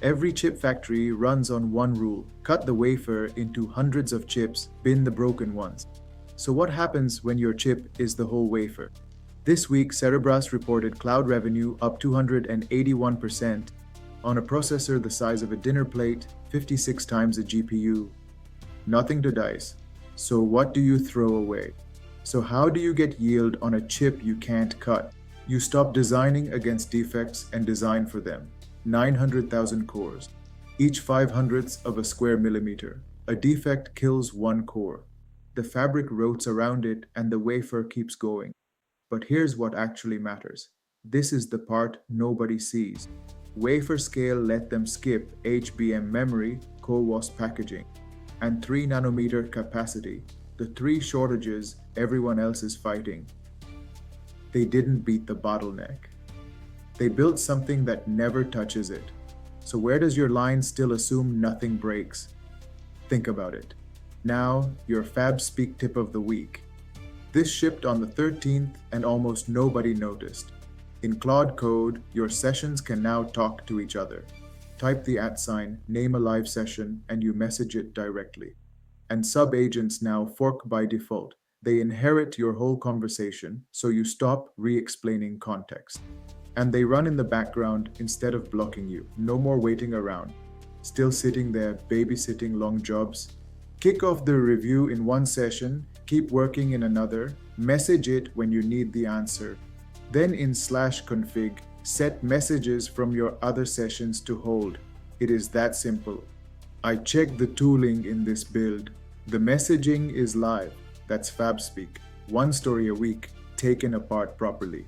Every chip factory runs on one rule: cut the wafer into hundreds of chips, bin the broken ones. So, what happens when your chip is the whole wafer? This week, Cerebras reported cloud revenue up 281% on a processor the size of a dinner plate, 56 times a GPU. Nothing to dice. So, what do you throw away? So, how do you get yield on a chip you can't cut? You stop designing against defects and design for them. 900,000 cores, each 5/100th of a square millimeter. A defect kills one core. The fabric rotates around it and the wafer keeps going. But here's what actually matters. This is the part nobody sees. Wafer-scale let them skip HBM memory, CoWoS packaging, and 3 nanometer capacity, the three shortages everyone else is fighting. They didn't beat the bottleneck. They built something that never touches it. So where does your line still assume nothing breaks? Think about it. Now, your Fabspeak tip of the week. This shipped on the 13th and almost nobody noticed. In Claude Code, your sessions can now talk to each other. Type the @, name a live session, and you message it directly. And sub-agents now fork by default. They inherit your whole conversation, so you stop re-explaining context. And they run in the background instead of blocking you. No more waiting around. Still sitting there, babysitting long jobs. Kick off the review in one session, keep working in another, message it when you need the answer. Then in /config, set messages from your other sessions to hold. It is that simple. I checked the tooling in this build. The messaging is live. That's Fabspeak. One story a week, taken apart properly.